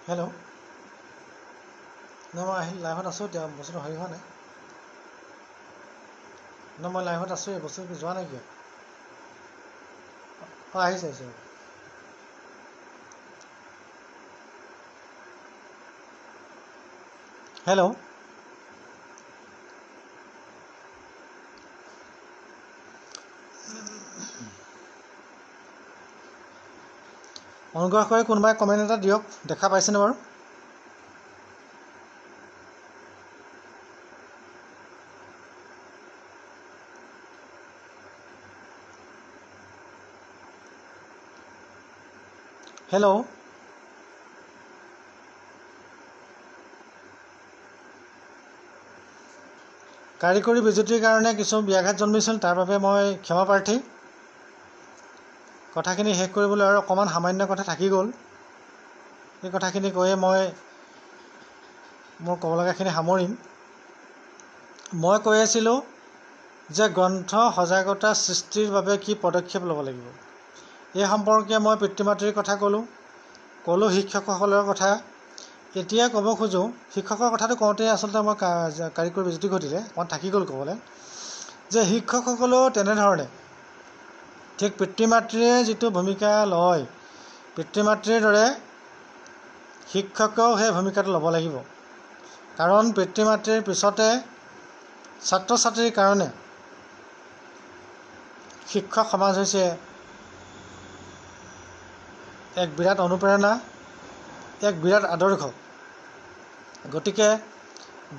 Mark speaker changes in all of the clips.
Speaker 1: Hello' মই লাইভত আছোঁ এতিয়া বস্তুটো হেৰি হোৱা নাই মই লাইভত আছোঁ এই বস্তুটো যোৱা নাই কিয় আহিছে হেল্ল' অনুগ্ৰহ কৰি কোনোবাই কমেণ্ট এটা দিয়ক দেখা পাইছেনে বাৰু হেল্ল' কাৰিকৰী বিজুতিৰ কাৰণে কিছু ব্যাঘাত জন্মিছিল তাৰ বাবে মই ক্ষমাপ্ৰাৰ্থী কথাখিনি শেষ কৰিবলৈ আৰু অকণমান সামান্য কথা থাকি গ'ল এই কথাখিনি কৈয়ে মই মোৰ ক'ব লগাখিনি সামৰিম মই কৈ আছিলোঁ যে গ্ৰন্থ সজাগতা সৃষ্টিৰ বাবে কি পদক্ষেপ ল'ব লাগিব এই সম্পৰ্কে মই পিতৃ মাতৃৰ কথা ক'লোঁ শিক্ষকসকলৰ কথা এতিয়া ক'ব খোজোঁ শিক্ষকৰ কথাটো কওঁতেই আচলতে মই কাৰিকৰী বিজুতি ঘটিলে অকণমান থাকি গ'ল ক'বলৈ যে শিক্ষকসকলেও তেনেধৰণে ঠিক পিতৃ মাতৃয়ে যিটো ভূমিকা লয় পিতৃ মাতৃৰ দৰে শিক্ষকেও সেই ভূমিকাটো ল'ব লাগিব কাৰণ পিতৃ মাতৃৰ পিছতে ছাত্ৰ ছাত্ৰীৰ কাৰণে শিক্ষক সমাজ হৈছে এক বিৰাট অনুপ্ৰেৰণা এক বিৰাট আদৰ্শ গতিকে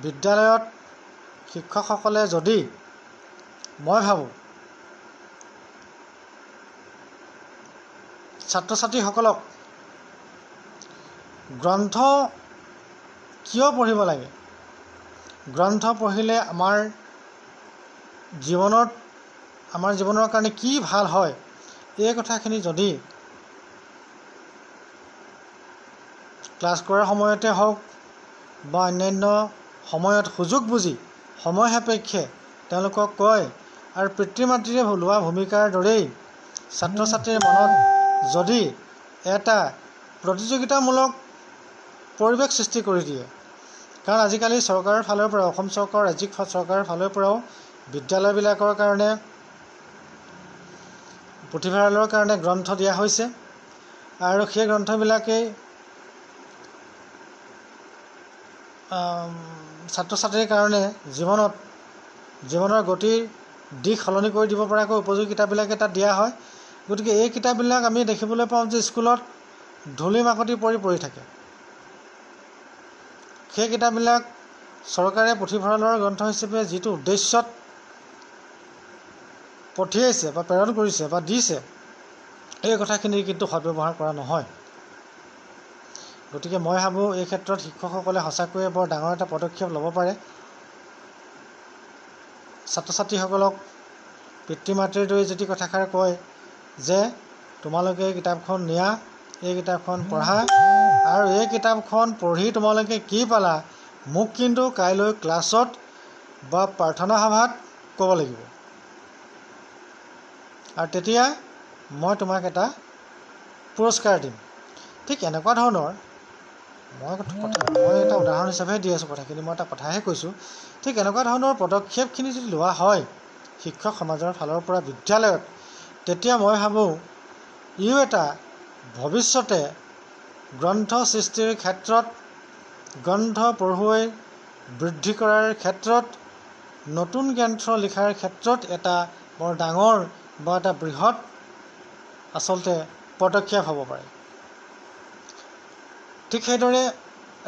Speaker 1: বিদ্যালয়ত শিক্ষকসকলে যদি মই ভাবোঁ ছাত্ৰ ছাত্ৰীসকলক গ্ৰন্থ কিয় পঢ়িব লাগে গ্ৰন্থ পঢ়িলে আমাৰ জীৱনৰ কাৰণে কি ভাল হয় এই কথাখিনি যদি ক্লাছ কৰাৰ সময়তে হওক বা অন্যান্য সময়ত সুযোগ বুজি সময় সাপেক্ষে তেওঁলোকক কয় আৰু পিতৃ মাতৃয়ে লোৱা ভূমিকাৰ দৰেই ছাত্ৰ ছাত্ৰীৰ মনত যদি এটা প্ৰতিযোগিতামূলক পৰিৱেশ সৃষ্টি কৰি দিয়ে কাৰণ আজিকালি চৰকাৰৰ ফালৰ পৰা অসম চৰকাৰ ৰাজ্যিক চৰকাৰৰ ফালৰ পৰাও বিদ্যালয়বিলাকৰ কাৰণে পুথিভঁৰালৰ কাৰণে গ্ৰন্থ দিয়া হৈছে আৰু সেই গ্ৰন্থবিলাকেই ছাত্ৰ ছাত্ৰীৰ কাৰণে জীৱনৰ গতিৰ দিশ সলনি কৰি দিব পৰাকৈ উপযোগী কিতাপবিলাকে তাত দিয়া হয় গতিকে এই কিতাপবিলাক আমি দেখিবলৈ পাওঁ যে স্কুলত ধূলি মাকতি পৰি থাকে সেই কিতাপবিলাক চৰকাৰে পুথিভঁৰালৰ গ্ৰন্থ হিচাপে যিটো উদ্দেশ্যত পঠিয়াইছে বা প্ৰেৰণ কৰিছে বা দিছে এই কথাখিনি কিন্তু সদব্যৱহাৰ কৰা নহয় গতিকে মই ভাবোঁ এই ক্ষেত্ৰত শিক্ষকসকলে সঁচাকৈয়ে বৰ ডাঙৰ এটা পদক্ষেপ ল'ব পাৰে ছাত্ৰ ছাত্ৰীসকলক পিতৃ মাতৃৰ দৰে যদি কথাষাৰ কয় যে তোমালোকে এই কিতাপখন নিয়া এই কিতাপখন পঢ়া আৰু এই কিতাপখন পঢ়ি তোমালোকে কি পালা মোক কিন্তু কাইলৈ ক্লাছত বা প্ৰাৰ্থনা সভাত ক'ব লাগিব আৰু তেতিয়া মই তোমাক এটা পুৰস্কাৰ দিম ঠিক এনেকুৱা ধৰণৰ মই এটা উদাহৰণ হিচাপেহে দি আছোঁ কথাখিনি মই এটা কথাহে কৈছোঁ ঠিক এনেকুৱা ধৰণৰ পদক্ষেপখিনি যদি লোৱা হয় শিক্ষক সমাজৰ ফালৰ পৰা বিদ্যালয়ত তেতিয়া মই ভাবোঁ ইও এটা ভৱিষ্যতে গ্ৰন্থ সৃষ্টিৰ ক্ষেত্ৰত গ্ৰন্থ পঢ়ুৱৈ বৃদ্ধি কৰাৰ ক্ষেত্ৰত নতুন গ্ৰন্থ লিখাৰ ক্ষেত্ৰত এটা বৰ ডাঙৰ বা এটা বৃহৎ আচলতে পদক্ষেপ হ'ব পাৰে ঠিক সেইদৰে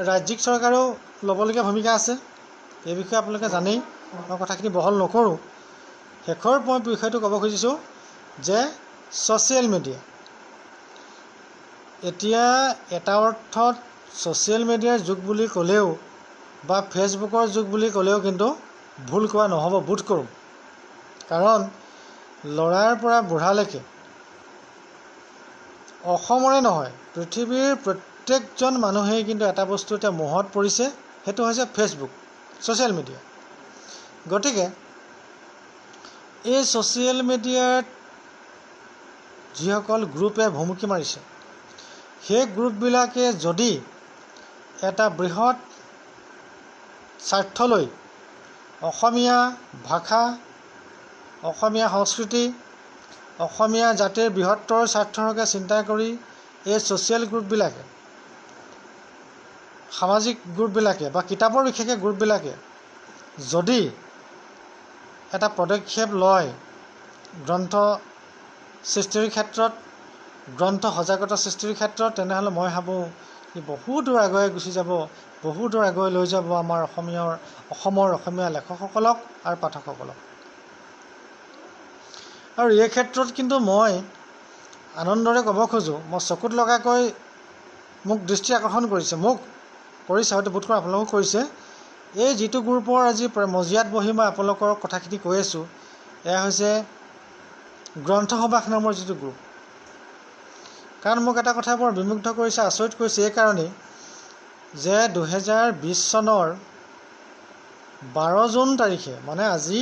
Speaker 1: ৰাজ্যিক চৰকাৰেও ল'বলগীয়া ভূমিকা আছে এই বিষয়ে আপোনালোকে জানেই মই কথাখিনি বহল নকৰোঁ শেষৰ মই বিষয়টো ক'ব খুজিছোঁ যে ছ'চিয়েল মিডিয়া এতিয়া এটা অৰ্থত ছ'চিয়েল মিডিয়াৰ যুগ বুলি ক'লেও বা ফেচবুকৰ যুগ বুলি ক'লেও কিন্তু ভুল কোৱা নহ'ব বোধ কৰোঁ কাৰণ ল'ৰাৰ পৰা বুঢ়ালৈকে অসমৰে নহয় পৃথিৱীৰ প্ৰত্যেকজন মানুহেই কিন্তু এটা বস্তু এতিয়া মোহত পৰিছে সেইটো হৈছে ফেচবুক ছ'চিয়েল মিডিয়া গতিকে এই ছ'চিয়েল মিডিয়াত যিসকল গ্ৰুপে ভুমুকি মাৰিছে সেই গ্ৰুপবিলাকে যদি এটা বৃহৎ স্বাৰ্থলৈ অসমীয়া ভাষা, অসমীয়া সংস্কৃতি, অসমীয়া জাতিৰ বৃহত্তৰ স্বাৰ্থৰ হকে চিন্তা কৰি এই ছ'চিয়েল গ্ৰুপবিলাকে, সামাজিক গ্ৰুপবিলাকে বা কিতাপৰ বিশেষকৈ গ্ৰুপবিলাকে যদি এটা পদক্ষেপ লয় গ্ৰন্থ সৃষ্টিৰ ক্ষেত্ৰত, গ্ৰন্থ সজাগতা সৃষ্টিৰ ক্ষেত্ৰত, তেনেহ'লে মই ভাবোঁ ই বহু দূৰ আগুৱাই গুচি যাব, বহু দূৰ আগুৱাই লৈ যাব আমাৰ অসমৰ অসমীয়া লেখকসকলক আৰু পাঠকসকলক। আৰু এই ক্ষেত্ৰত কিন্তু মই আনন্দৰে ক'ব খোজোঁ, মই চকুত লগাকৈ মোক দৃষ্টি আকৰ্ষণ কৰিছে, হয়তো বোধকৰোঁ আপোনালোকক কৰিছে, এই যিটো গ্ৰুপৰ আজি মজিয়াত বহি মই আপোনালোকৰ কথাখিনি কৈ আছোঁ, এয়া হৈছে গ্ৰন্থসবাস নামৰ যিটো গ্ৰুপ। কাৰণ মোক এটা কথা বৰ বিমুগ্ধ কৰিছে, আচৰিত কৰিছে এইকাৰণেই যে 2020 চনৰ 12 জুন তাৰিখে, মানে আজি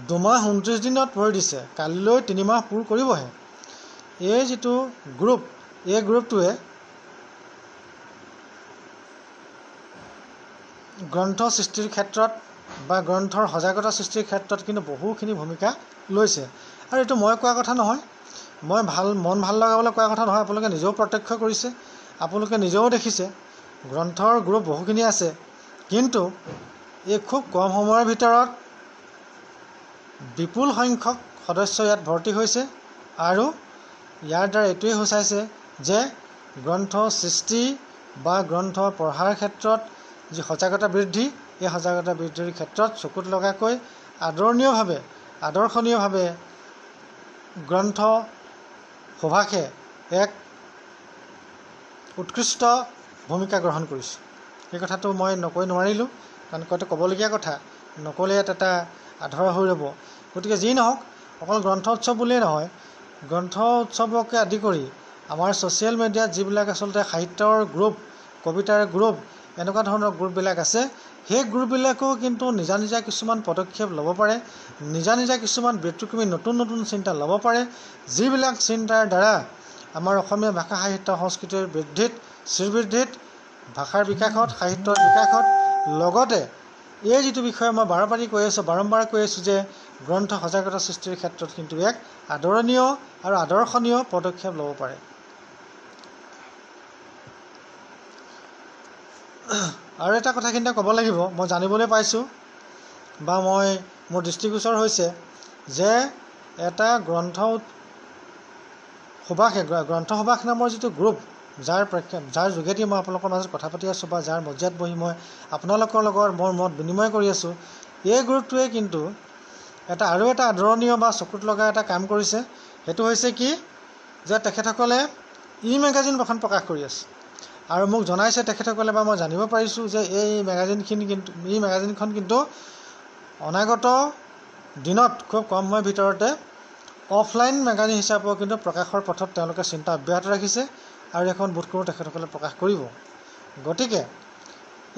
Speaker 1: 2 মাহ 29 দিনত ভৰি দিছে, কালিলৈ 3 মাহ পূৰ কৰিবহে, এই যিটো গ্ৰুপ, এই গ্ৰুপটোৱে গ্ৰন্থ সৃষ্টিৰ ক্ষেত্ৰত বা গ্ৰন্থৰ সজাগতা সৃষ্টিৰ ক্ষেত্ৰত কিন্তু বহুখিনি ভূমিকা লৈছে। আৰু এইটো মই কোৱা কথা নহয়, মই মন ভাল লগাবলৈ কোৱা কথা নহয়, আপোনালোকে নিজেও প্ৰত্যক্ষ কৰিছে, আপোনালোকে নিজেও দেখিছে গ্ৰন্থৰ গ্ৰুপ বহুখিনি আছে, কিন্তু এই খুব কম সময়ৰ ভিতৰত বিপুল সংখ্যক সদস্য ইয়াত ভৰ্তি হৈছে। আৰু ইয়াৰ দ্বাৰা এইটোৱে সূচাইছে যে গ্ৰন্থ সৃষ্টি বা গ্ৰন্থ পঢ়াৰ ক্ষেত্ৰত যি সজাগতা বৃদ্ধি, এই সজাগতা বৃদ্ধিৰ ক্ষেত্ৰত চকুত লগাকৈ আদৰ্শনীয়ভাৱে গ্ৰন্থ সভাসে এক উৎকৃষ্ট ভূমিকা গ্ৰহণ কৰিছে। এই কথাটো মই নকৈ নোৱাৰিলোঁ, কাৰণ ক'বলগীয়া কথা, নক'লে ইয়াত এটা আধৰুৱা হৈ ৰ'ব। গতিকে যি নহওক, অকল গ্ৰন্থ উৎসৱ বুলিয়েই নহয়, গ্ৰন্থ উৎসৱকে আদি কৰি আমাৰ ছ'চিয়েল মিডিয়াত যিবিলাক আচলতে সাহিত্যৰ গ্ৰুপ, কবিতাৰ গ্ৰুপ, এনেকুৱা ধৰণৰ গ্ৰুপবিলাক আছে, সেই গ্ৰুপবিলাকেও কিন্তু নিজা নিজা কিছুমান পদক্ষেপ ল'ব পাৰে, নিজা নিজা কিছুমান ব্যতিক্ৰমী নতুন নতুন চিন্তা ল'ব পাৰে, যিবিলাক চিন্তাৰ দ্বাৰা আমাৰ অসমীয়া ভাষা সাহিত্য সংস্কৃতিৰ বৃদ্ধিত, শ্ৰীবৃদ্ধিত, ভাষাৰ বিকাশত, সাহিত্যৰ বিকাশত, লগতে এই যিটো বিষয়ে মই বাৰম্বাৰ কৈ আছোঁ যে গ্ৰন্থ সজাগতা সৃষ্টিৰ ক্ষেত্ৰত কিন্তু এক আদৰণীয় আৰু আদৰ্শনীয় পদক্ষেপ ল'ব পাৰে। আৰু এটা কথা কিন্তু ক'ব লাগিব, মই জানিবলৈ পাইছোঁ বা মোৰ দৃষ্টিগোচৰ হৈছে যে এটা গ্ৰন্থ সভাস নামৰ যিটো গ্ৰুপ, যাৰ যোগেদি মই আপোনালোকৰ মাজত কথা পাতি আছোঁ বা যাৰ মজিয়াত বহি মই আপোনালোকৰ লগত মোৰ মত বিনিময় কৰি আছোঁ, এই গ্ৰুপটোৱে কিন্তু আৰু এটা আদৰণীয় বা চকুত লগা এটা কাম কৰিছে। সেইটো হৈছে কি, যে তেখেতসকলে মেগাজিন এখন প্ৰকাশ কৰি আছে, আৰু মোক জনাইছে তেখেতসকলে, বা মই জানিব পাৰিছোঁ যে এই মেগাজিনখন কিন্তু অনাগত দিনত খুব কম সময়ৰ ভিতৰতে অফলাইন মেগাজিন হিচাপেও কিন্তু প্ৰকাশৰ পথত তেওঁলোকে চিন্তা অব্যাহত ৰাখিছে, আৰু এখন বোধ কৰোঁ তেখেতসকলে প্ৰকাশ কৰিব। গতিকে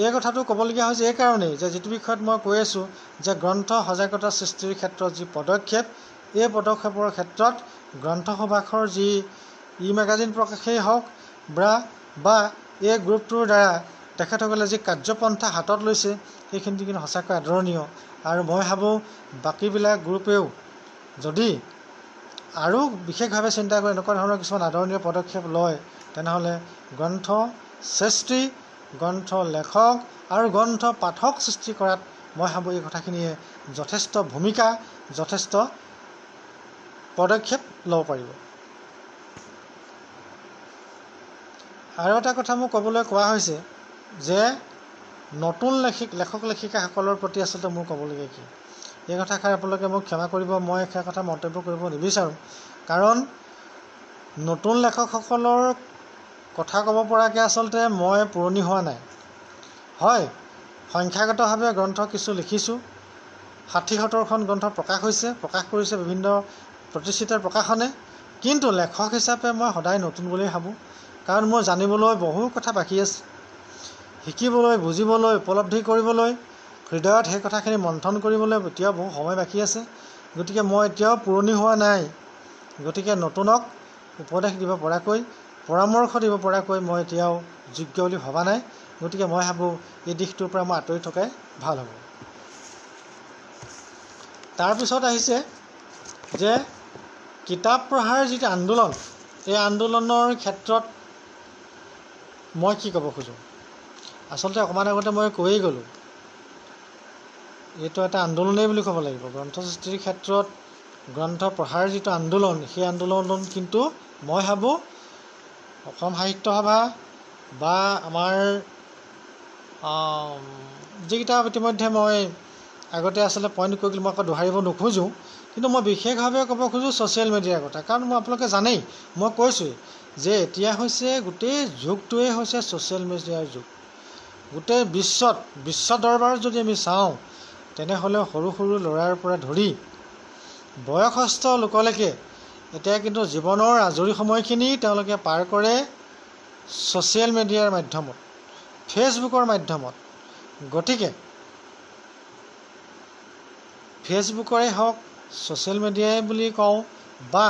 Speaker 1: এই কথাটো ক'বলগীয়া হৈছে এইকাৰণেই যে যিটো বিষয়ত মই কৈ আছোঁ যে গ্ৰন্থ সজাগতা সৃষ্টিৰ ক্ষেত্ৰত যি পদক্ষেপ, এই পদক্ষেপৰ ক্ষেত্ৰত গ্ৰন্থসভাসৰ যি মেগাজিন প্ৰকাশেই হওক বা এই গ্ৰুপটোৰ দ্বাৰা তেখেতসকলে যি কাৰ্যপন্থা হাতত লৈছে, সেইখিনি কিন্তু সঁচাকৈ আদৰণীয়। আৰু মই ভাবোঁ বাকীবিলাক গ্ৰুপেও যদি আৰু বিশেষভাৱে চিন্তা কৰি এনেকুৱা ধৰণৰ কিছুমান আদৰণীয় পদক্ষেপ লয়, তেনেহ'লে গ্ৰন্থ সৃষ্টি, গ্ৰন্থ লেখক আৰু গ্ৰন্থ পাঠক সৃষ্টি কৰাত মই ভাবোঁ এই কথাখিনিয়ে যথেষ্ট পদক্ষেপ ল'ব পাৰিব। আৰু এটা কথা মোক ক'বলৈ কোৱা হৈছে যে নতুন লেখক লেখিকাসকলৰ প্ৰতি আচলতে মোৰ ক'বলগীয়া কি, এই কথাষাৰ আপোনালোকে মোক ক্ষমা কৰিব, মই সেই কথা মন্তব্য কৰিব নিবিচাৰোঁ। কাৰণ নতুন লেখকসকলৰ কথা ক'ব পৰাকৈ আচলতে মই পুৰণি হোৱা নাই। হয়, সংখ্যাগতভাৱে গ্ৰন্থ কিছু লিখিছোঁ, 60-70খন গ্ৰন্থ প্ৰকাশ কৰিছে বিভিন্ন প্ৰতিষ্ঠিত প্ৰকাশনে, কিন্তু লেখক হিচাপে মই সদায় নতুন বুলিয়েই ভাবোঁ। কাৰণ মোৰ জানিবলৈ বহু কথা বাকী আছে, শিকিবলৈ, বুজিবলৈ, উপলব্ধি কৰিবলৈ, হৃদয়ত সেই কথাখিনি মন্থন কৰিবলৈ এতিয়াও বহু সময় বাকী আছে। গতিকে মই এতিয়াও পুৰণি হোৱা নাই। গতিকে নতুনক উপদেশ দিব পৰাকৈ, পৰামৰ্শ দিব পৰাকৈ মই এতিয়াও যোগ্য বুলি ভবা নাই। গতিকে মই ভাবোঁ এই দিশটোৰ পৰা মই আঁতৰি থকাই ভাল হ'ব। তাৰপিছত আহিছে যে কিতাপ পঢ়াৰ যিটো আন্দোলন, এই আন্দোলনৰ ক্ষেত্ৰত মই কি ক'ব খোজোঁ। আচলতে অকণমান আগতে মই কৈয়ে গ'লোঁ, এইটো এটা আন্দোলনেই বুলি ক'ব লাগিব। গ্ৰন্থ সৃষ্টিৰ ক্ষেত্ৰত গ্ৰন্থ পঢ়াৰ যিটো আন্দোলন, সেই আন্দোলন কিন্তু মই ভাবোঁ অসম সাহিত্য সভা বা আমাৰ যিকেইটা ইতিমধ্যে মই আগতে আচলতে পইণ্ট কৰি মই আকৌ দোহাৰিব নোখোজোঁ, কিন্তু মই বিশেষভাৱে ক'ব খোজোঁ ছ'চিয়েল মিডিয়াৰ কথা। কাৰণ মই আপোনালোকে জানেই, মই কৈছোঁৱেই যে এতিয়া হৈছে গোটেই যুগটোৱেই হৈছে ছ'চিয়েল মিডিয়াৰ যুগ। গোটেই বিশ্ব দৰবাৰত যদি আমি চাওঁ, তেনেহ'লে সৰু সৰু ল'ৰাৰ পৰা ধৰি বয়সস্থ লোকলৈকে এতিয়া কিন্তু জীৱনৰ আজৰি সময়খিনি তেওঁলোকে পাৰ কৰে ছ'চিয়েল মিডিয়াৰ মাধ্যমত, ফেচবুকৰ মাধ্যমত। গতিকে ফেচবুকৰে হওক, ছ'চিয়েল মিডিয়াই বুলি কওঁ বা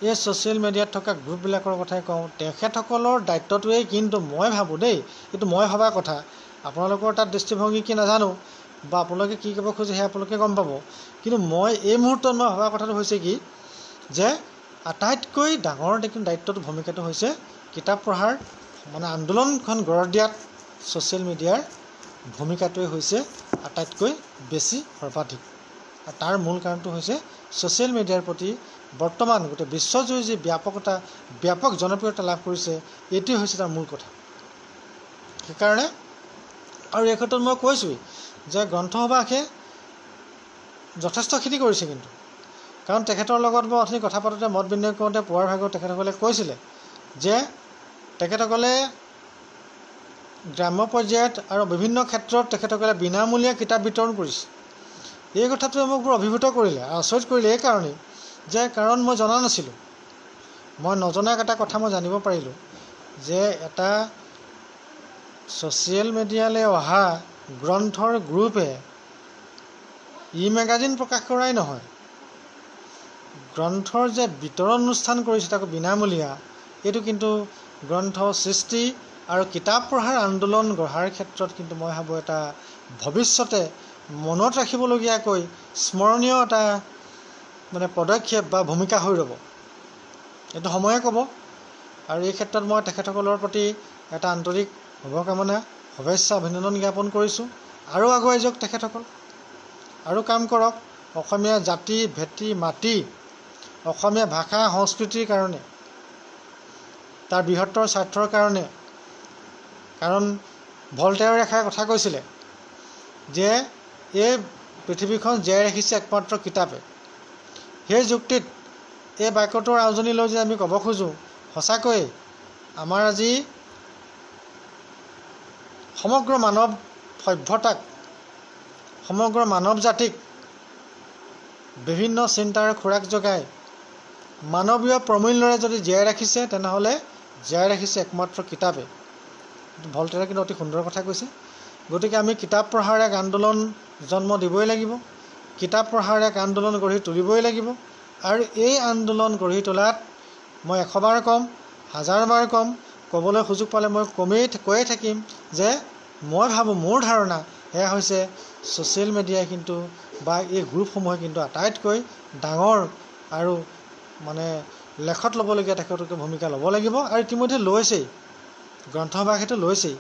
Speaker 1: এই ছ'চিয়েল মিডিয়াত থকা গ্ৰুপবিলাকৰ কথাই কওঁ, তেখেতসকলৰ দায়িত্বটোৱেই কিন্তু মই ভাবোঁ দেই, এইটো মই ভবা কথা, আপোনালোকৰ তাত দৃষ্টিভংগী কি নাজানো বা আপোনালোকে কি ক'ব খোজে সেয়া আপোনালোকে গম পাব। কিন্তু মই এই মুহূৰ্তত মই ভবা কথাটো হৈছে কি, যে আটাইতকৈ ডাঙৰ দায়িত্বটো ভূমিকাটো হৈছে কিতাপ পঢ়াৰ আন্দোলনখন গঢ় দিয়াত ছ'চিয়েল মিডিয়াৰ ভূমিকাটোৱে হৈছে আটাইতকৈ বেছি সৰ্বাধিক। আৰু তাৰ মূল কাৰণটো হৈছে ছ'চিয়েল মিডিয়াৰ প্ৰতি বৰ্তমান গোটেই বিশ্বজুৰি যি ব্যাপক জনপ্ৰিয়তা লাভ কৰিছে, এইটোৱে হৈছে তাৰ মূল কথা। সেইকাৰণে আৰু এই ক্ষেত্ৰত মই কৈছোঁৱেই যে গ্ৰন্থসভাসে যথেষ্টখিনি কৰিছে কিন্তু, কাৰণ তেখেতৰ লগত মই অথনি কথা পাতোঁতে মত বিনিময় কৰোঁতে পুৱাৰ ভাগত তেখেতসকলে কৈছিলে যে তেখেতসকলে গ্ৰাম্য পৰ্যায়ত আৰু বিভিন্ন ক্ষেত্ৰত তেখেতসকলে বিনামূলীয়া কিতাপ বিতৰণ কৰিছে। এই কথাটোৱে মোক বৰ অভিভূত কৰিলে, আচৰিত কৰিলে এই কাৰণেই যে কাৰণ মই জনা নাছিলোঁ, মই নজনা এটা কথা মই জানিব পাৰিলোঁ যে এটা ছ'চিয়েল মিডিয়ালৈ অহা গ্ৰন্থৰ গ্ৰুপে মেগাজিন প্ৰকাশ কৰাই নহয়, গ্ৰন্থৰ যে বিতৰণ অনুষ্ঠান কৰিছে তাকো বিনামূলীয়া, এইটো কিন্তু গ্ৰন্থ সৃষ্টি আৰু কিতাপ পঢ়াৰ আন্দোলন গঢ়াৰ ক্ষেত্ৰত কিন্তু মই ভাবোঁ এটা ভৱিষ্যতে মনত ৰাখিবলগীয়াকৈ স্মৰণীয় এটা পদক্ষেপ বা ভূমিকা হৈ ৰ'ব। এইটো সময়ে ক'ব। আৰু এই ক্ষেত্ৰত মই তেখেতসকলৰ প্ৰতি এটা আন্তৰিক শুভকামনা, শুভেচ্ছা, অভিনন্দন জ্ঞাপন কৰিছোঁ। আৰু আগুৱাই যাওক তেখেতসকল, আৰু কাম কৰক অসমীয়া জাতি ভেটি মাটি, অসমীয়া ভাষা সংস্কৃতিৰ কাৰণে, তাৰ বৃহত্তৰ স্বাৰ্থৰ কাৰণে। কাৰণ ভলটেয়াৰে এষাৰ কথা কৈছিলে যে এই পৃথিৱীখন জীয়াই ৰাখিছে একমাত্ৰ কিতাপে। সেই যুক্তিত এই বাক্যটোৰ আউজনি লৈ যে আমি ক'ব খোজোঁ, সঁচাকৈয়ে আমাৰ আজি সমগ্ৰ মানৱ সভ্যতাক, সমগ্ৰ মানৱ জাতিক বিভিন্ন চিন্তাৰ খোৰাক যোগাই মানৱীয় প্ৰমূল্যৰে যদি জীয়াই ৰাখিছে, তেনেহ'লে জীয়াই ৰাখিছে একমাত্ৰ কিতাপে। ভলটেয়াৰে কিন্তু অতি সুন্দৰ কথা কৈছে। গতিকে আমি কিতাপ পঢ়াৰ এক আন্দোলন জন্ম দিবই লাগিব, কিতাপ পঢ়াৰ এক আন্দোলন গঢ়ি তুলিবই লাগিব। আৰু এই আন্দোলন গঢ়ি তোলাত মই 100 বাৰ ক'ম, 1000 বাৰ ক'ম, ক'বলৈ সুযোগ পালে মই কৈয়ে থাকিম যে মই ভাবোঁ, মোৰ ধাৰণা সেয়া হৈছে ছ'চিয়েল মিডিয়াই কিন্তু বা এই গ্ৰুপসমূহে কিন্তু আটাইতকৈ ডাঙৰ আৰু লেখত ল'বলগীয়া তেখেতলোকে ভূমিকা ল'ব লাগিব, আৰু ইতিমধ্যে লৈছেই, গ্ৰন্থসভাসেতো লৈছেই।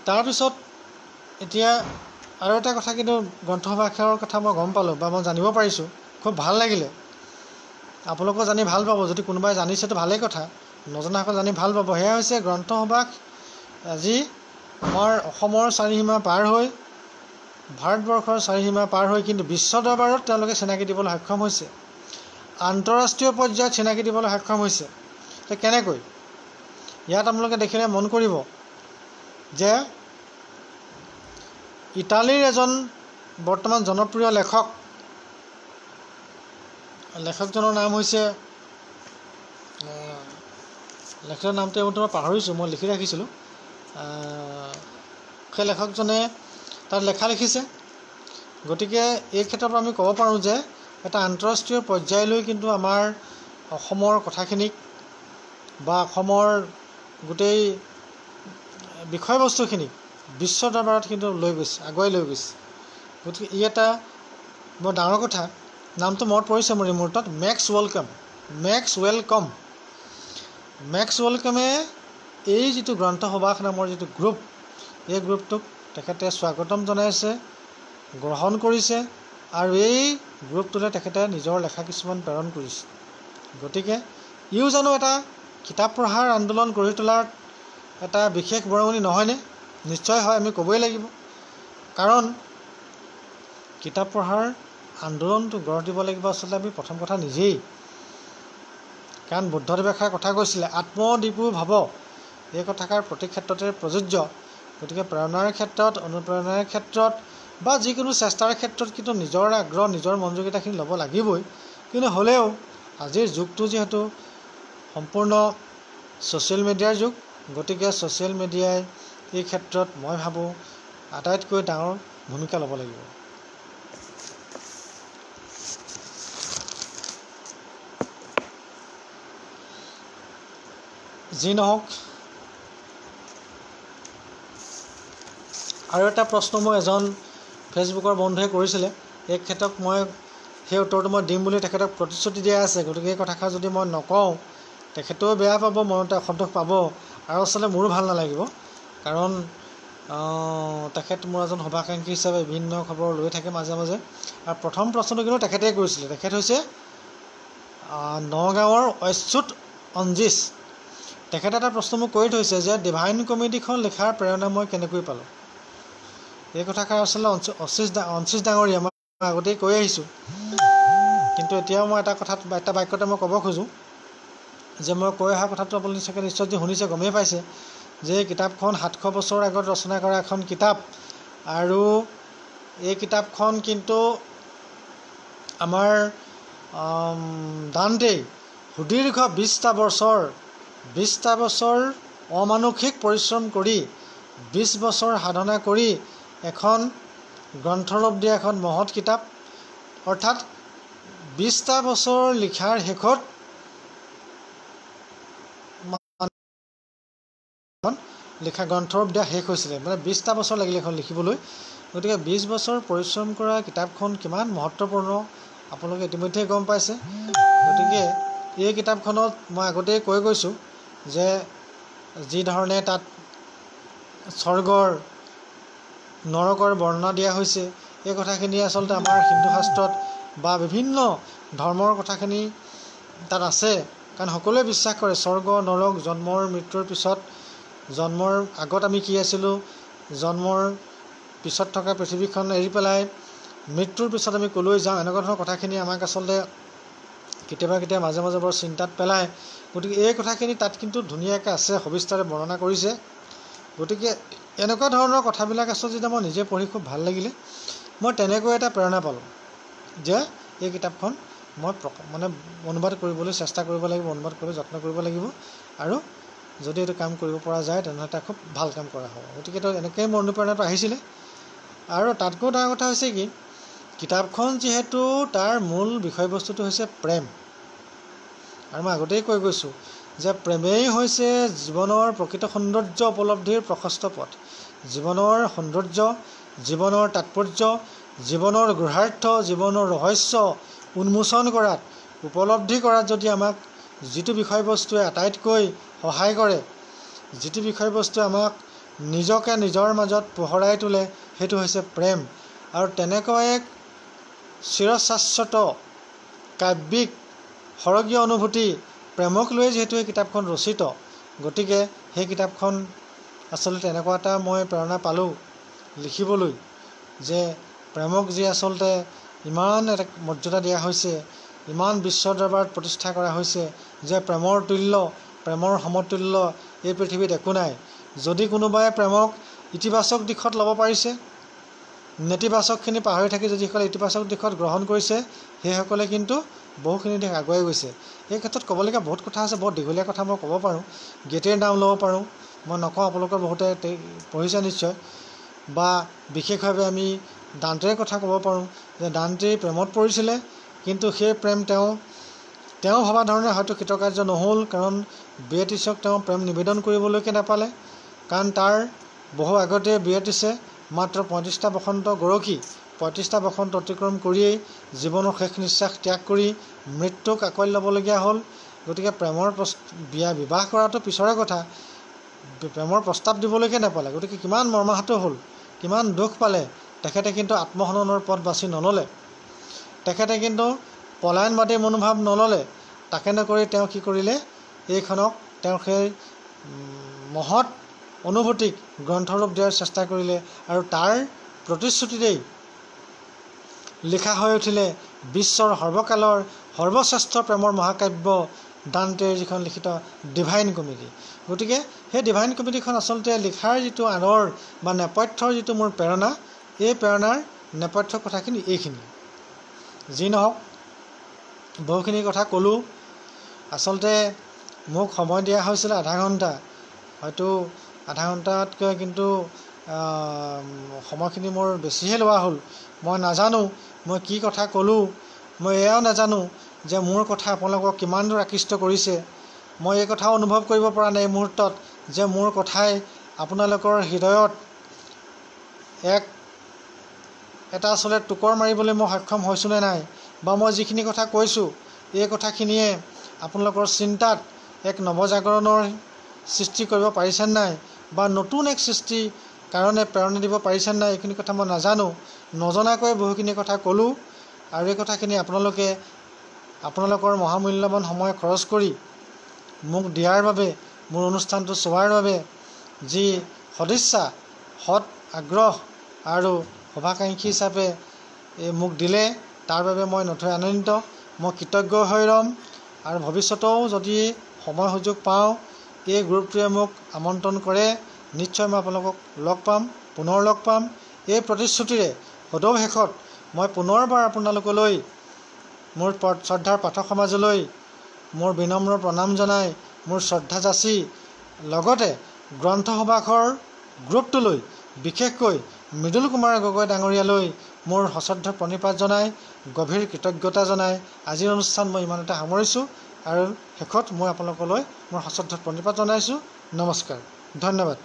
Speaker 1: তাৰপিছত এতিয়া আৰু এটা কথা কিন্তু গ্ৰন্থসভাসৰ কথা মই গম পালোঁ বা মই জানিব পাৰিছোঁ, খুব ভাল লাগিলে। আপোনালোকেও জানি ভাল পাব, যদি কোনোবাই জানিছেতো ভালেই কথা, নজনাসকল জানি ভাল পাব। সেয়া হৈছে গ্ৰন্থসভাস আজি আমাৰ অসমৰ চাৰিসীমা পাৰ হৈ, ভাৰতবৰ্ষৰ চাৰিসীমা পাৰ হৈ কিন্তু বিশ্ব দৰবাৰত তেওঁলোকে চিনাকি দিবলৈ সক্ষম হৈছে, আন্তঃৰাষ্ট্ৰীয় পৰ্যায়ত চিনাকি দিবলৈ সক্ষম হৈছে। কেনেকৈ? ইয়াত আপোনালোকে দেখিলে মন কৰিব যে ইটালীৰ এজন বৰ্তমান জনপ্ৰিয় লেখকজনৰ নাম হৈছে, লেখকৰ নামটো মই পাহৰিছোঁ, মই লিখি ৰাখিছিলোঁ। সেই লেখকজনে তাত লেখা লিখিছে। গতিকে এই ক্ষেত্ৰত আমি ক'ব পাৰোঁ যে এটা আন্তঃৰাষ্ট্ৰীয় পৰ্যায়লৈ কিন্তু আমাৰ অসমৰ কথাখিনিক বা অসমৰ গোটেই বিষয়বস্তুখিনি বিশ্ব দৰবাৰত কিন্তু লৈ গৈছে, আগুৱাই লৈ গৈছে। গতিকে ই এটা বৰ ডাঙৰ কথা। নামটো মনত পৰিছে মোৰ এই মুহূৰ্তত, মেক্স ৱেলকাম। মেক্স ৱেলকামে এই যিটো গ্ৰন্থসভাস নামৰ যিটো গ্ৰুপ, এই গ্ৰুপটোক তেখেতে স্বাগতম জনাইছে, গ্ৰহণ কৰিছে, আৰু এই গ্ৰুপটোলৈ তেখেতে নিজৰ লেখা কিছুমান প্ৰেৰণ কৰিছে। গতিকে ইও জানো এটা কিতাপ পঢ়াৰ আন্দোলন গঢ়ি তোলাৰ এটা বিশেষ বৰঙণি নহয়নে? নিশ্চয় হয়, আমি ক'বই লাগিব। কাৰণ কিতাপ পঢ়াৰ আন্দোলনটো গঢ় দিব লাগিব আচলতে আমি প্ৰথম কথা নিজেই। কাৰণ বুদ্ধদেৱে এষাৰ কথা কৈছিলে, আত্মদীপো ভাৱ, এই কথাষাৰ প্ৰতি ক্ষেত্ৰতে প্ৰযোজ্য। গতিকে প্ৰেৰণাৰ ক্ষেত্ৰত, অনুপ্ৰেৰণাৰ ক্ষেত্ৰত বা যিকোনো চেষ্টাৰ ক্ষেত্ৰত কিন্তু নিজৰ আগ্ৰহ, নিজৰ মনোযোগিতাখিনি ল'ব লাগিবই। কিন্তু হ'লেও আজিৰ যুগটো যিহেতু সম্পূৰ্ণ ছ'চিয়েল মিডিয়াৰ যুগ, গতিকে ছ'চিয়েল মিডিয়াই এই ক্ষেত্ৰত মই ভাবোঁ আটাইতকৈ ডাঙৰ ভূমিকা ল'ব লাগিব। যি নহওক, আৰু এটা প্ৰশ্ন মোক এজন ফেচবুকৰ বন্ধুৱে কৰিছিলে, এই ক্ষেত্ৰত মই সেই উত্তৰটো মই দিম বুলি তেখেতক প্ৰতিশ্ৰুতি দিয়া আছে। গতিকে এই কথাষাৰ যদি মই নকওঁ তেখেতেও বেয়া পাব, মনতে অসন্তোষ পাব, আৰু আচলতে মোৰো ভাল নালাগিব। কাৰণ তেখেত মোৰ এজন শুভাকাংক্ষী হিচাপে বিভিন্ন খবৰ লৈ থাকে মাজে মাজে। আৰু প্ৰথম প্ৰশ্নটো কিন্তু তেখেতেই কৰিছিলে। তেখেত হৈছে নগাঁৱৰ অচ্যুত অঞ্জিছ। তেখেতে এটা প্ৰশ্ন মোক কৰি থৈছে যে ডিভাইন কমেডিখন লিখাৰ প্ৰেৰণা মই কেনেকৈ পালোঁ। এই কথাষাৰ আচলতে অঞ্চিছ ডাঙৰীয়া মই আগতেই কৈ আহিছোঁ। কিন্তু এতিয়াও মই এটা বাক্যতে মই ক'ব খোজোঁ যে মই কৈ অহা কথাটো আপুনি চাগে নিশ্চয় যদি শুনিছে গমেই পাইছে যে এই কিতাপখন 700 বছৰ আগত ৰচনা কৰা এখন কিতাপ। আৰু এই কিতাপখন কিন্তু আমাৰ দান্তেই সুদীৰ্ঘ 20টা বছৰ অমানসিক পৰিশ্ৰম কৰি 20 বছৰ সাধনা কৰি এখন গ্ৰন্থৰূপ দিয়া এখন মহৎ কিতাপ। অৰ্থাৎ 20টা বছৰ লিখাৰ শেষত লিখা গ্ৰন্থৰূপ দিয়া শেষ হৈছিলে, মানে 20টা বছৰ লাগিলে এখন লিখিবলৈ। গতিকে 20 বছৰ পৰিশ্ৰম কৰা কিতাপখন কিমান মহত্বপূৰ্ণ আপোনালোকে ইতিমধ্যেই গম পাইছে। গতিকে এই কিতাপখনত মই আগতেই কৈ গৈছোঁ যে যি ধৰণে তাত স্বৰ্গৰ নৰকৰ বৰ্ণনা দিয়া হৈছে, এই কথাখিনি আচলতে আমাৰ হিন্দু শাস্ত্ৰত বা বিভিন্ন ধৰ্মৰ কথাখিনি তাত আছে। কাৰণ সকলোৱে বিশ্বাস কৰে স্বৰ্গ নৰক, জন্মৰ মৃত্যুৰ পিছত, জন্মৰ আগত আমি কি আছিলোঁ, জন্মৰ পিছত থকা পৃথিৱীখন এৰি পেলাই মৃত্যুৰ পিছত আমি ক'লৈ যাওঁ, এনেকুৱা ধৰণৰ কথাখিনি আমাক আচলতে কেতিয়াবা মাজে মাজে বৰ চিন্তাত পেলায়। গতিকে এই কথাখিনি তাত কিন্তু ধুনীয়াকৈ আছে, সবিস্তাৰে বৰ্ণনা কৰিছে। গতিকে এনেকুৱা ধৰণৰ কথাবিলাক আচলতে যেতিয়া মই নিজে পঢ়ি খুব ভাল লাগিলে, মই তেনেকৈ এটা প্ৰেৰণা পালোঁ যে এই কিতাপখন মই অনুবাদ কৰিবলৈ চেষ্টা কৰিব লাগিব, অনুবাদ কৰিবলৈ যত্ন কৰিব লাগিব। আৰু যদি এইটো কাম কৰিব পৰা যায় তেনেহ'লে এটা খুব ভাল কাম কৰা হ'ব। গতিকে এনেকৈয়ে মোৰ অনুপ্ৰেৰণাটো আহিছিলে। আৰু তাতকৈ ডাঙৰ কথা হৈছে কি, কিতাপখন যিহেতু তাৰ মূল বিষয়বস্তুটো হৈছে প্ৰেম, আৰু মই আগতেই কৈ গৈছোঁ যে প্ৰেমেই হৈছে জীৱনৰ প্ৰকৃত সৌন্দৰ্য উপলব্ধিৰ প্ৰশস্ত পথ। জীৱনৰ সৌন্দৰ্য, জীৱনৰ তাৎপৰ্য, জীৱনৰ গূঢ়াৰ্থ, জীৱনৰ ৰহস্য উন্মোচন কৰাত, উপলব্ধি কৰাত যদি আমাক যিটো বিষয়বস্তুৱে আটাইতকৈ সহায় কৰে, যিটো বিষয়বস্তুৱে আমাক নিজকে নিজৰ মাজত পোহৰাই তোলে, সেইটো হৈছে প্ৰেম। আৰু তেনেকুৱা এক চিৰশাশ্বত কাব্যিক সৰগীয় অনুভূতি প্ৰেমক লৈ যিহেতু এই কিতাপখন ৰচিত, গতিকে সেই কিতাপখন আচলতে এনেকুৱা এটা মই প্ৰেৰণা পালোঁ লিখিবলৈ যে প্ৰেমক যি আচলতে ইমান এটা মৰ্যাদা দিয়া হৈছে, ইমান বিশ্ব দৰবাৰত প্ৰতিষ্ঠা কৰা হৈছে যে প্ৰেমৰ তুল্য, প্ৰেমৰ সমতুল্য এই পৃথিৱীত একো নাই। যদি কোনোবাই প্ৰেমক ইতিবাচক দিশত ল'ব পাৰিছে, নেতিবাচকখিনি পাহৰি থাকি যদি সকলে ইতিবাচক দিশত গ্ৰহণ কৰিছে, সেইসকলে কিন্তু বহুখিনি দিশ আগুৱাই গৈছে। এই ক্ষেত্ৰত ক'বলগীয়া বহুত কথা আছে, বহুত দীঘলীয়া কথা মই ক'ব পাৰোঁ, গীতেৰ নাম ল'ব পাৰোঁ, মই নকওঁ, আপোনালোকৰ বহুতে পঢ়িছে নিশ্চয়। বা বিশেষভাৱে আমি দান্তেৰ কথা ক'ব পাৰোঁ যে দান্তেই প্ৰেমত পৰিছিলে, কিন্তু সেই প্ৰেম তেওঁ ভবা ধৰণে হয়তো কৃতকাৰ্য নহ'ল। কাৰণ বিয়েটিছক তেওঁ প্ৰেম নিবেদন কৰিবলৈকে নাপালে, কাৰণ তাৰ বহু আগতে বিয়েটিছে মাত্ৰ 35টা বসন্ত গৰকি 35টা বসন্ত অতিক্ৰম কৰিয়েই জীৱনৰ শেষ নিশ্বাস ত্যাগ কৰি মৃত্যুক আঁকোৱালি ল'বলগীয়া হ'ল। গতিকে প্ৰেমৰ বিবাহ কৰাটো পিছৰে কথা, প্ৰেমৰ প্ৰস্তাৱ দিবলৈকে নাপালে। গতিকে কিমান মৰ্মাহত হ'ল, কিমান দুখ পালে। তেখেতে কিন্তু আত্মহননৰ পথ বাছি নল'লে, তেখেতে কিন্তু পলায়নবাদী মনোভাৱ নল'লে। তাকে নকৰি তেওঁ কি কৰিলে, এইখনক তেওঁৰ সেই মহৎ অনুভূতিক গ্ৰন্থৰূপ দিয়াৰ চেষ্টা কৰিলে, আৰু তাৰ প্ৰতিশ্ৰুতিতেই লিখা হৈ উঠিলে বিশ্বৰ সৰ্বকালৰ সৰ্বশ্ৰেষ্ঠ প্ৰেমৰ মহাকাব্য ডান্তেৰ যিখন লিখিত ডিভাইন কমেডি। গতিকে সেই ডিভাইন কমেডিখন আচলতে লিখাৰ যিটো আঁৰৰ বা নেপথ্যৰ যিটো মোৰ প্ৰেৰণা, এই প্ৰেৰণাৰ নেপথ্য কথাখিনি এইখিনি। যি নহওক, বহুখিনি কথা ক'লোঁ। আচলতে মোক সময় দিয়া হৈছিলে আধা ঘণ্টা, হয়তো আধা ঘণ্টাতকৈ কিন্তু সময়খিনি মোৰ বেছিহে লোৱা হ'ল। মই নাজানো মই কি কথা ক'লোঁ, মই এয়াও নাজানো যে মোৰ কথা আপোনালোকক কিমান দূৰ আকৃষ্ট কৰিছে। মই এই কথাও অনুভৱ কৰিব পৰা নাই এই মুহূৰ্তত যে মোৰ কথাই আপোনালোকৰ হৃদয়ত এটা আচলতে টোকৰ মাৰিবলৈ মই সক্ষম হৈছোঁ নে নাই, বা মই যিখিনি কথা কৈছোঁ এই কথাখিনিয়ে আপোনালোকৰ চিন্তাত এক নৱজাগৰণৰ সৃষ্টি কৰিব পাৰিছে নাই, বা নতুন এক সৃষ্টিৰ কাৰণে প্ৰেৰণা দিব পাৰিছে নাই, এইখিনি কথা মই নাজানো। নজনাকৈ বহুখিনি কথা ক'লোঁ, আৰু এই কথাখিনি আপোনালোকে আপোনালোকৰ মহামূল্যৱান সময় খৰচ কৰি মোক দিয়াৰ বাবে, মোৰ অনুষ্ঠানটো চোৱাৰ বাবে যি সদিচ্ছা, সৎ আগ্ৰহ আৰু শুভাকাংক্ষী হিচাপে মোক দিলে, তাৰ বাবে মই নথৈ আনন্দিত। মই কৃতজ্ঞ হৈ ৰ'ম, আৰু ভৱিষ্যতেও যদি সময় সুযোগ পাওঁ, এই গ্ৰুপটোৱে মোক আমন্ত্ৰণ কৰে, নিশ্চয় মই আপোনালোকক লগ পাম, পুনৰ লগ পাম। এই প্ৰতিশ্ৰুতিৰে সদৌ শেষত মই পুনৰবাৰ আপোনালোকলৈ, মোৰ শ্ৰদ্ধাৰ পাঠক সমাজলৈ মোৰ বিনম্ৰ প্ৰণাম জনাই, মোৰ শ্ৰদ্ধা যাচি, লগতে গ্ৰন্থসভাসৰ গ্ৰুপটোলৈ, বিশেষকৈ মৃদুল কুমাৰ গগৈ ডাঙৰীয়ালৈ মোৰ সশ্ৰদ্ধ প্ৰণিপাত জনাই, গভীৰ কৃতজ্ঞতা জনাই আজিৰ অনুষ্ঠান মই ইমানতে সামৰিছোঁ, আৰু শেষত মই আপোনালোকলৈ মোৰ সশ্ৰদ্ধ প্ৰণিপাত জনাইছোঁ। নমস্কাৰ, ধন্যবাদ।